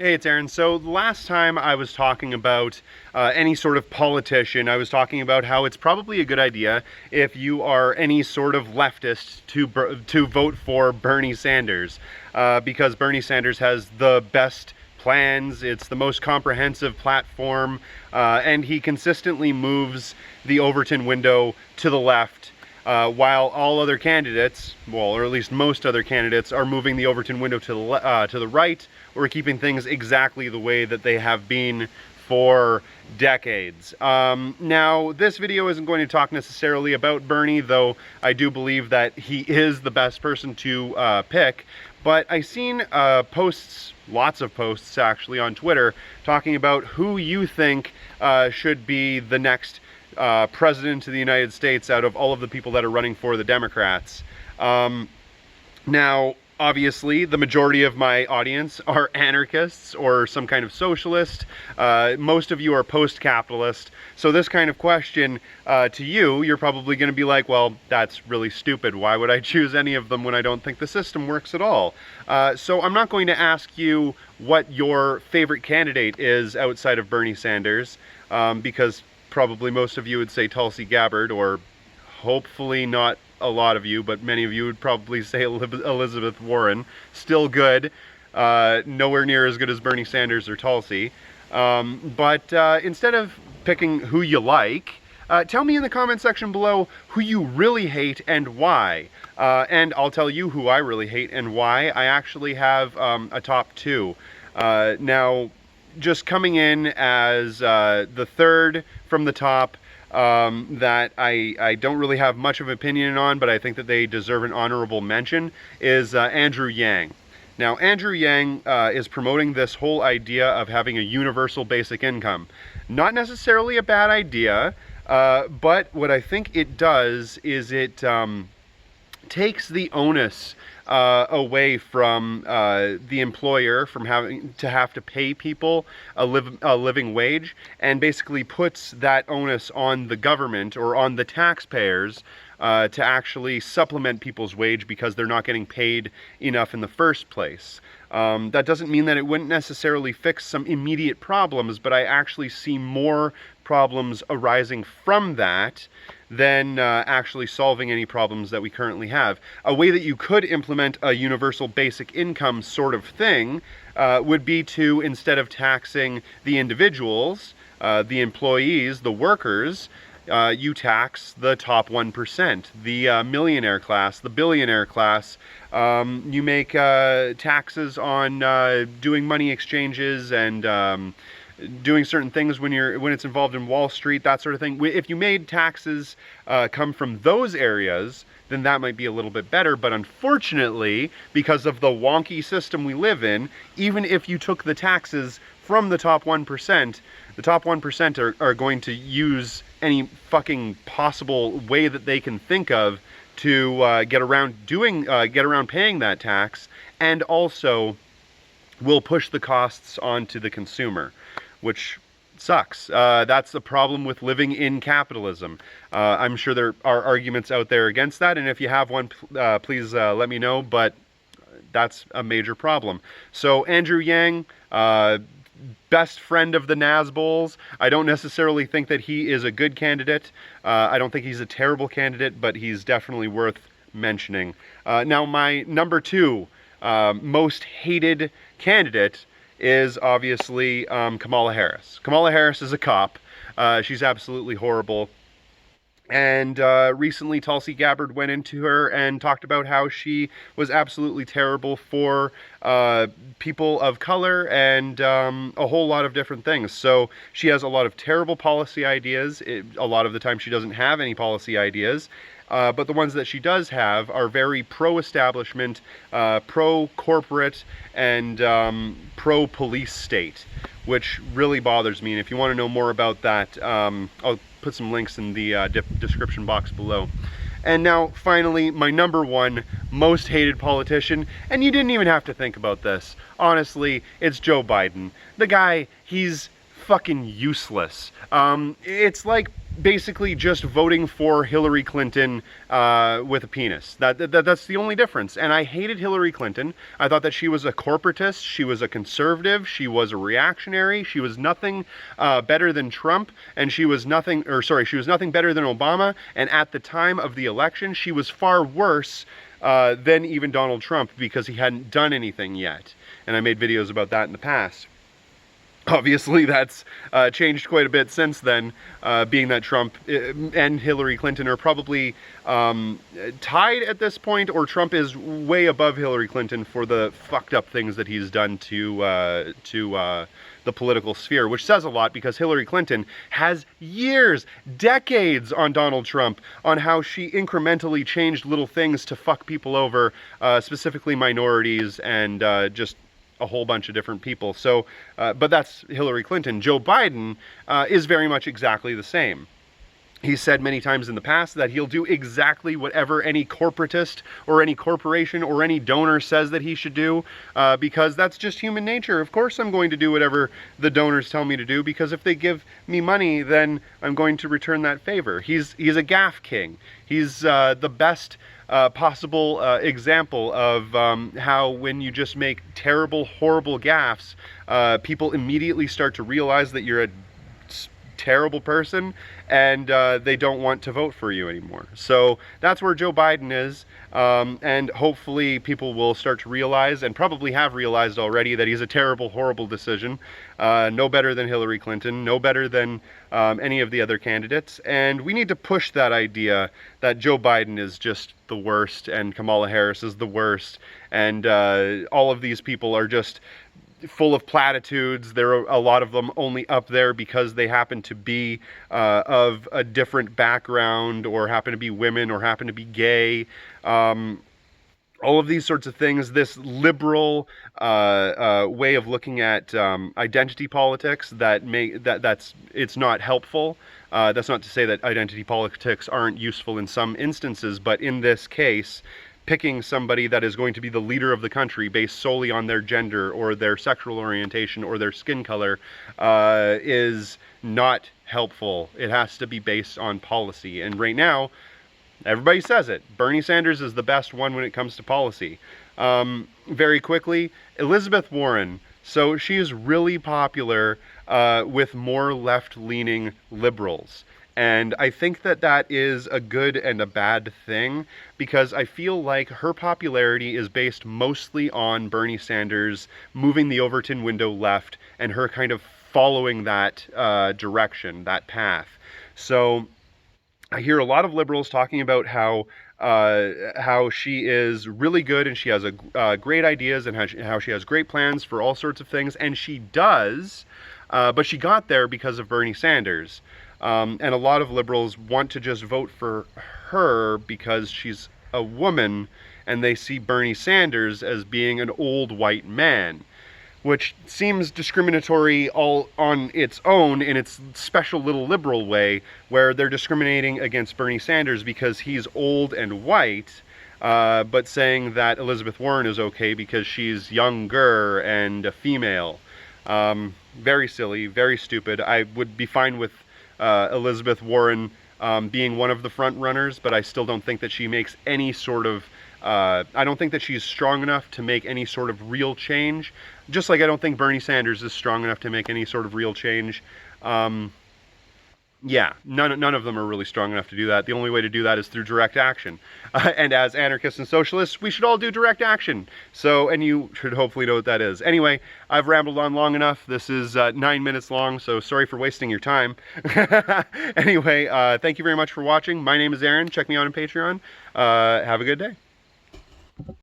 Hey, it's Aaron. So last time I was talking about any sort of politician, I was talking about how it's probably a good idea if you are any sort of leftist to vote for Bernie Sanders, because Bernie Sanders has the best plans, it's the most comprehensive platform, and he consistently moves the Overton window to the left. While all other candidates, well, or at least most other candidates, are moving the Overton window to the right, or keeping things exactly the way that they have been for decades. Now, this video isn't going to talk necessarily about Bernie, though I do believe that he is the best person to pick. But I've seen posts, lots of posts actually, on Twitter talking about who you think should be the next president of the United States out of all of the people that are running for the Democrats. Now, obviously, the majority of my audience are anarchists or some kind of socialist. Most of you are post-capitalist. So this kind of question to you, you're probably going to be like, well, that's really stupid. Why would I choose any of them when I don't think the system works at all? So I'm not going to ask you what your favorite candidate is outside of Bernie Sanders, because probably most of you would say Tulsi Gabbard, or hopefully not a lot of you, but many of you would probably say Elizabeth Warren. Still good, nowhere near as good as Bernie Sanders or Tulsi. But instead of picking who you like, tell me in the comment section below who you really hate and why. And I'll tell you who I really hate and why. I actually have a top two. Now, just coming in as the third from the top, that I don't really have much of an opinion on, but I think that they deserve an honorable mention, is Andrew Yang. Now, Andrew Yang is promoting this whole idea of having a universal basic income. Not necessarily a bad idea, but what I think it does is it takes the onus away from the employer from having to pay people a living wage, and basically puts that onus on the government or on the taxpayers to actually supplement people's wage because they're not getting paid enough in the first place. That doesn't mean that it wouldn't necessarily fix some immediate problems, but I actually see more problems arising from that than actually solving any problems that we currently have. A way that you could implement a universal basic income sort of thing would be to, instead of taxing the individuals, the employees, the workers, you tax the top 1%, the millionaire class, the billionaire class. You make taxes on doing money exchanges and doing certain things when it's involved in Wall Street, that sort of thing. If you made taxes come from those areas, then that might be a little bit better. But unfortunately, because of the wonky system we live in, even if you took the taxes from the top 1%, the top 1% are going to use any fucking possible way that they can think of to get around paying that tax, and also will push the costs onto the consumer, which sucks. That's the problem with living in capitalism. I'm sure there are arguments out there against that, and if you have one, please let me know, but that's a major problem. So Andrew Yang, best friend of the Nazbols. I don't necessarily think that he is a good candidate. I don't think he's a terrible candidate, but he's definitely worth mentioning. Now, my number two most hated candidate is obviously Kamala Harris. Kamala Harris is a cop. She's absolutely horrible. And recently Tulsi Gabbard went into her and talked about how she was absolutely terrible for people of color and a whole lot of different things. So she has a lot of terrible policy ideas. A lot of the time she doesn't have any policy ideas. But the ones that she does have are very pro-establishment, pro-corporate, and pro-police state, which really bothers me. And if you want to know more about that, I'll put some links in the description box below. And now, finally, my number one most hated politician, and you didn't even have to think about this. Honestly, it's Joe Biden. The guy, he's fucking useless. It's like basically just voting for Hillary Clinton with a penis. That's the only difference. And I hated Hillary Clinton. I thought that she was a corporatist, she was a conservative, she was a reactionary, she was nothing better than Trump, and she was nothing better than Obama. And at the time of the election, she was far worse than even Donald Trump, because he hadn't done anything yet. And I made videos about that in the past. Obviously, that's changed quite a bit since then, being that Trump and Hillary Clinton are probably tied at this point, or Trump is way above Hillary Clinton for the fucked up things that he's done to the political sphere, which says a lot, because Hillary Clinton has years, decades on Donald Trump, on how she incrementally changed little things to fuck people over, specifically minorities and just a whole bunch of different people. So, but that's Hillary Clinton. Joe Biden is very much exactly the same. He's said many times in the past that he'll do exactly whatever any corporatist or any corporation or any donor says that he should do, because that's just human nature. Of course I'm going to do whatever the donors tell me to do, because if they give me money, then I'm going to return that favor. He's a gaffe king. He's the best possible example of how when you just make terrible, horrible gaffes, people immediately start to realize that you're a terrible person, and they don't want to vote for you anymore. So that's where Joe Biden is, and hopefully people will start to realize, and probably have realized already, that he's a terrible, horrible decision. No better than Hillary Clinton, no better than any of the other candidates, and we need to push that idea that Joe Biden is just the worst, and Kamala Harris is the worst, and all of these people are just full of platitudes. There are a lot of them only up there because they happen to be of a different background, or happen to be women, or happen to be gay. All of these sorts of things, this liberal way of looking at identity politics, it's not helpful. That's not to say that identity politics aren't useful in some instances, but in this case, picking somebody that is going to be the leader of the country based solely on their gender or their sexual orientation or their skin color is not helpful. It has to be based on policy. And right now, everybody says it. Bernie Sanders is the best one when it comes to policy. Very quickly, Elizabeth Warren. So she is really popular with more left-leaning liberals. And I think that that is a good and a bad thing, because I feel like her popularity is based mostly on Bernie Sanders moving the Overton window left, and her kind of following that direction, that path. So I hear a lot of liberals talking about how she is really good, and she has great ideas, and how she has great plans for all sorts of things, and she does, but she got there because of Bernie Sanders. And a lot of liberals want to just vote for her because she's a woman, and they see Bernie Sanders as being an old white man, which seems discriminatory all on its own in its special little liberal way, where they're discriminating against Bernie Sanders because he's old and white, but saying that Elizabeth Warren is okay because she's younger and a female. Very silly, very stupid. I would be fine with Elizabeth Warren being one of the front runners, but I still don't think that she makes any sort of I don't think that she's strong enough to make any sort of real change, just like I don't think Bernie Sanders is strong enough to make any sort of real change. Yeah, none of them are really strong enough to do that. The only way to do that is through direct action. And as anarchists and socialists, we should all do direct action. So, and you should hopefully know what that is. Anyway, I've rambled on long enough. This is 9 minutes long, so sorry for wasting your time. Anyway, thank you very much for watching. My name is Aaron. Check me out on Patreon. Have a good day.